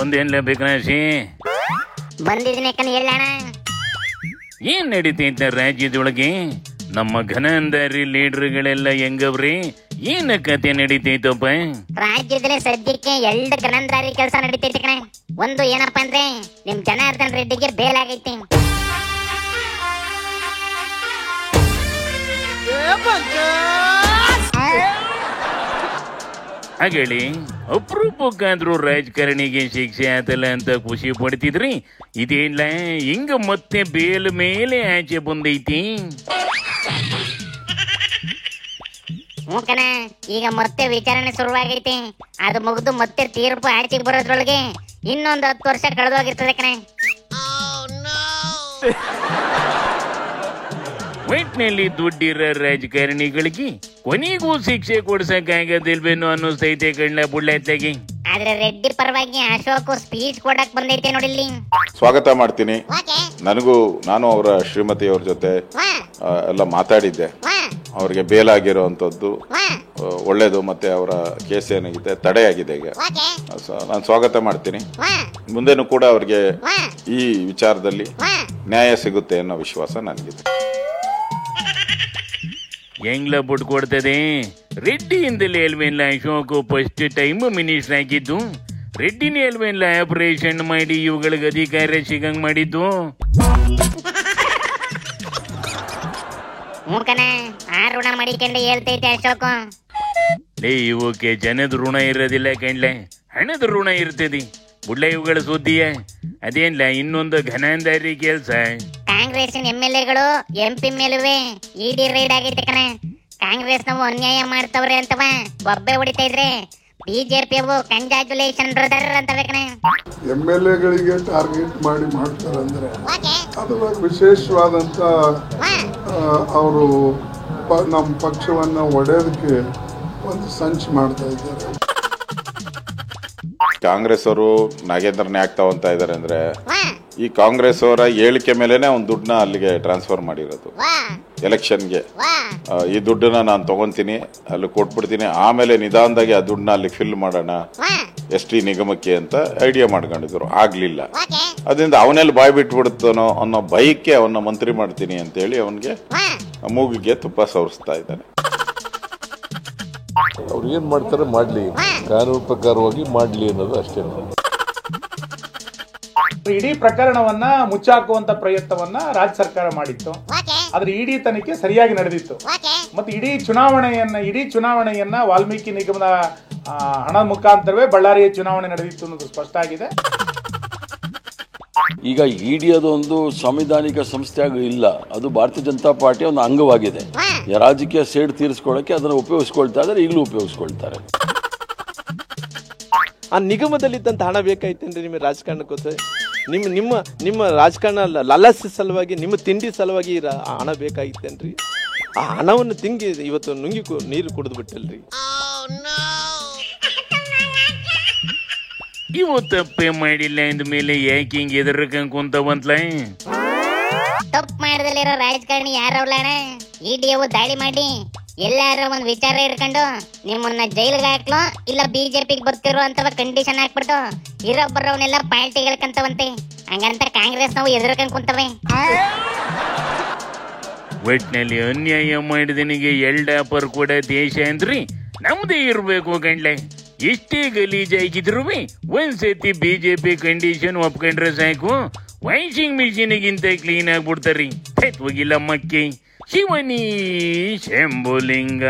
ಬಂದೇನ್ಲ ಬೇಕನಾಶಿ ಬಂದಿದ್ದೀನಿ ಕಣ್ ಹೇಳೋಣ. ಏನ್ ನಡೀತೈತ ರಾಜ್ಯದೊಳಗೆ? ನಮ್ಮ ಘನಂದಾರಿ ಲೀಡರ್ಗಳೆಲ್ಲ ಹೆಂಗವ್ರಿ? ಏನ ಕತೆ ನಡೀತೈತಪ್ಪ? ರಾಜ್ಯದಲ್ಲಿ ಸದ್ಯಕ್ಕೆ 2 ಘನಂದಾರಿ ಕೆಲಸ ನಡೀತೈತಿ ಕಣೆ. ಒಂದು ಏನಪ್ಪಾ ಅಂದ್ರೆ ನಿಮ್ ಜನಾರ್ದನ್ ರೆಡ್ಡಿಗೆ ಬೇಲಾಗೈತಿ. ಹಾಗೇಳಿ ಅಪರೂಪಕ್ಕಾದ್ರೂ ರಾಜಕಾರಣಿಗೆ ಶಿಕ್ಷೆ ಆತಲ್ಲ ಅಂತ ಖುಷಿ ಪಡ್ತಿದ್ರಿ. ಇದೇನಿಲ್ಲ ಹಿಂಗ ಮತ್ತೆ ಬೇಲ್ ಮೇಲೆ ಆಚೆ ಬಂದೈತಿ. ಮೂಕನ ಈಗ ಮತ್ತೆ ವಿಚಾರಣೆ ಶುರುವಾಗೈತಿ. ಅದು ಮುಗಿದು ಮತ್ತೆ ತೀರ್ಪು ಆಚೆಗೆ ಬರೋದ್ರೊಳಗೆ ಇನ್ನೊಂದು 10 ವರ್ಷ ಕಳೆದೋಗಿರ್ತದೆ ಕಣೆ. ಒಟ್ಟಿನಲ್ಲಿ ದುಡ್ಡಿರೋ ರಾಜಕಾರಣಿಗಳಿಗೆ ಕೊನೆಗೂ ಶಿಕ್ಷೆ ಕೊಡ್ಸಕ್ಕಾಗದಿಲ್ವೇನೋ ಅನ್ನಿಸ್ತೈತೆ ಕಣ್ಣ ಬುಳ್ಳಾತ್ಲಾಗಿ. ಆದ್ರೆ ರೆಡ್ಡಿ ಪರವಾಗಿ ಅಶೋಕ್ ಸ್ಪೀಚ್ ಕೊಡಕ್ ಬಂದೈತೆ ನೋಡಿಲ್ಲಿ. ಸ್ವಾಗತ ಮಾಡ್ತೀನಿ. ನಾನು ಅವರ ಶ್ರೀಮತಿಯವ್ರ ಜೊತೆ ಎಲ್ಲ ಮಾತಾಡಿದ್ದೆ. ಅವ್ರಿಗೆ ಬೇಲಾಗಿರುವಂತದ್ದು ಒಳ್ಳೇದು, ಮತ್ತೆ ಅವರ ಕೇಸ್ ಏನಾಗಿದೆ ತಡೆಯಾಗಿದೆ. ಈಗ ನಾನು ಸ್ವಾಗತ ಮಾಡ್ತೀನಿ. ಮುಂದೆನೂ ಕೂಡ ಅವ್ರಿಗೆ ಈ ವಿಚಾರದಲ್ಲಿ ನ್ಯಾಯ ಸಿಗುತ್ತೆ ಅನ್ನೋ ವಿಶ್ವಾಸ ನನಗಿದೆ. ಹೆಂಗ್ಲ ಬಿಟ್ಟು ಕೊಡ್ತದೆ? ರೆಡ್ಡಿಯಿಂದಲೇ ಅಲ್ವೇನ್ಲ ಅಶೋಕ್ ಫಸ್ಟ್ ಟೈಮ್ ಮಿನಿಸ್ಟರ್ ಆಗಿದ್ದು. ರೆಡ್ಡಿನೇ ಅಲ್ವೇನ್ಲ ಆಪರೇಷನ್ ಮಾಡಿ ಇವುಗಳಿಗೆ ಅಧಿಕಾರ ಸಿಗಂಗ್ ಮಾಡಿದ್ದು. ಮೂಕನ ಆ ಋಣ ಮಾಡಿಕೊಂಡು ಹೇಳ್ತೈತೆ ಅಶೋಕ್. ಇವಕ್ಕೆ ಜನದ ಋಣ ಇರೋದಿಲ್ಲ ಕಣ್ಲೆ, ಹಣದ ಋಣ ಇರ್ತದೆ. ಬುಡ್ಲ ಇವುಗಳ ಸುದ್ದಿಯ ಅದೇನ್ಲ ಇನ್ನೊಂದು ಘನಂದಾರಿ ಕೆಲ್ಸ. ಕಾಂಗ್ರೆಸ್ MLAಗಳು MP ಮೇಲುವೆ ಇಡಿ ರೈಡ್ ಆಗೈತೆ ಕಣ. ಕಾಂಗ್ರೆಸ್ ನಾವು ಅನ್ಯಾಯ ಮಾಡ್ತವ್ರೆ ಅಂತವ ಬೊಬ್ಬೆ ಹೊಡಿತಾ ಇದ್ರೆ ಬಿಜೆಪಿ ಅವು ಕಂಗ್ರಾಚುಲೇಷನ್ ಬ್ರದರ್ ಅಂತವೆ ಕಣ. MLAಗಳಿಗೆ ಟಾರ್ಗೆಟ್ ಮಾಡಿ ಮಾಡ್ತಾರಂದ್ರೆ ಅದು ವಿಶೇಷವಾದಂತ ಅವರು ನಮ್ಮ ಪಕ್ಷವನ್ನ ಒಡೆಯೋದಕ್ಕೆ ಒಂದು ಸಂಚು ಮಾಡ್ತಾ ಇದ್ದಾರೆ. ಕಾಂಗ್ರೆಸ್ ಅವರು ನಾಗೇಂದ್ರನೇ ಆಗ್ತಾವಂತ ಇದಾರೆ ಅಂದ್ರೆ ಈ ಕಾಂಗ್ರೆಸ್ ಅವರ ಹೇಳಿಕೆ ಮೇಲೆನೆ ಒಂದು ದುಡ್ಡನ್ನ ಅಲ್ಲಿಗೆ ಟ್ರಾನ್ಸ್ಫರ್ ಮಾಡಿರೋದು. ಎಲೆಕ್ಷನ್ಗೆ ಈ ದುಡ್ಡನ್ನ ನಾನು ತಗೊಂತೀನಿ, ಅಲ್ಲಿ ಕೊಟ್ಬಿಡ್ತೀನಿ, ಆಮೇಲೆ ನಿಧಾನದಾಗಿ ಆ ದುಡ್ಡನ್ನ ಅಲ್ಲಿ ಫಿಲ್ ಮಾಡೋಣ ST ನಿಗಮಕ್ಕೆ ಅಂತ ಐಡಿಯಾ ಮಾಡ್ಕೊಂಡಿದ್ರು. ಆಗ್ಲಿಲ್ಲ. ಅದರಿಂದ ಅವನೆಲ್ಲಿ ಬಾಯ್ ಬಿಟ್ಬಿಡ್ತಾನೋ ಅನ್ನೋ ಭಯಕ್ಕೆ ಅವನ್ನ ಮಂತ್ರಿ ಮಾಡ್ತೀನಿ ಅಂತ ಹೇಳಿ ಅವನ್ಗೆ ಮೂಗಿಗೆ ತುಪ್ಪ ಸವರಿಸ್ತಾ ಇದ್ದಾನೆ. ಅವ್ರು ಏನ್ ಮಾಡ್ತಾರೆ ಮಾಡ್ಲಿ, ಕಾನೂನು ಪ್ರಕಾರವಾಗಿ ಮಾಡ್ಲಿ ಅನ್ನೋದು ಅಷ್ಟೇ. ಇಡೀ ಪ್ರಕರಣವನ್ನ ಮುಚ್ಚಾಕುವಂತ ಪ್ರಯತ್ನವನ್ನ ರಾಜ್ಯ ಸರ್ಕಾರ ಮಾಡಿತ್ತು. ಆದ್ರೆ ಇಡೀ ತನಿಖೆ ಸರಿಯಾಗಿ ನಡೆದಿತ್ತು. ಮತ್ತೆ ಇಡೀ ಚುನಾವಣೆಯನ್ನ ವಾಲ್ಮೀಕಿ ನಿಗಮದ ಹಣ ಮುಖಾಂತರವೇ ಬಳ್ಳಾರಿಯ ಚುನಾವಣೆ ನಡೆದಿತ್ತು ಅನ್ನೋದು ಸ್ಪಷ್ಟ ಆಗಿದೆ. ಈಗ ಇಡಿ ಅದೊಂದು ಸಾಂವಿಧಾನಿಕ ಸಂಸ್ಥೆ ಇಲ್ಲ, ಅದು ಭಾರತೀಯ ಜನತಾ ಪಾರ್ಟಿಯ ಒಂದು ಅಂಗವಾಗಿದೆ. ರಾಜಕೀಯ ಸೇಡು ತೀರಿಸ್ಕೊಳ್ಳಕ್ಕೆ ಅದನ್ನು ಉಪಯೋಗಿಸ್ಕೊಳ್ತಾ ಇದ್ದಾರೆ, ಈಗಲೂ ಉಪಯೋಗಿಸ್ಕೊಳ್ತಾರೆ. ಆ ನಿಗಮದಲ್ಲಿದ್ದಂತ ಹಣ ಬೇಕಾಯ್ತೇನ್ರಿ ನಿಮಗೆ ರಾಜಕಾರಣಕ್ಕೋಸ್ಕರ? ನಿಮ್ಮ ರಾಜಕಾರಣ ಲಲಸೆ ಸಲುವಾಗಿ, ನಿಮ್ಮ ತಿಂಡಿ ಸಲುವಾಗಿ ಹಣ ಬೇಕಾಗಿತ್ತೇನ್ರಿ? ಆ ಹಣವನ್ನು ತಿಂಗಿ ಇವತ್ತು ನುಂಗಿ ನೀರು ಕುಡಿದು ಬಿಟ್ಟಲ್ರಿ. ಇವು ತಪ್ಪೇ ಮಾಡಿಲ್ಲ ಅಂದ ಮೇಲೆ ಯಾಕೆ ಹಿಂಗ್ ಎದರ್ಕಂಗ್ ಕುಂತವಂತ್ಲ? ತಪ್ಪು ಮಾಡದಲ್ಲಿರೋ ರಾಜಕಾರಣಿ ಯಾರವ್ಲಣ? ಇಡಿ ಅವು ದಾಳಿ ಮಾಡಿ ಎಲ್ಲಾರ ಒಂದ್ ವಿಚಾರ ಇಟ್ಕೊಂಡು ನಿಮ್ಮನ್ನ ಜೈಲಿಗೆ ಹಾಕ್ಲೋ ಇಲ್ಲ ಬಿಜೆಪಿಗೆ ಬರ್ತಿರೋ ಅಂತವ ಕಂಡೀಷನ್ ಹಾಕ್ಬಿಟ್ಟು ಇರೋ ಬರೋವನ್ನೆಲ್ಲ ಪಾರ್ಟಿಗಳಂತವಂತೆ. ಹಂಗಂತ ಕಾಂಗ್ರೆಸ್ ನಾವು ಎದುರ್ಕೊಂಡ್ ಕುಂತವೆ. ಒಟ್ನಲ್ಲಿ ಅನ್ಯಾಯ ಮಾಡಿದನಿಗೆ ಎಲ್ಡಾಪರ್ ಕೂಡ ದೇಶ ಅಂದ್ರಿ ನಮ್ದೇ ಇರ್ಬೇಕು ಗಂಡ್ಲೆ. ಎಷ್ಟೇ ಗಲೀಜಾಗಿದ್ರು ಒಂದ್ಸತಿ ಬಿಜೆಪಿ ಕಂಡೀಷನ್ ಒಪ್ಕೊಂಡ್ರೆ ಸಾಕು, ವಾಷಿಂಗ್ ಮಿಷಿನ್ಗಿಂತ ಕ್ಲೀನ್ ಆಗ್ಬಿಡ್ತಾರಿ. ಹೋಗಿಲ್ಲ ಮಕ್ಕಿ ಶಿವನಿ ಶಂಭುಲಿಂಗ.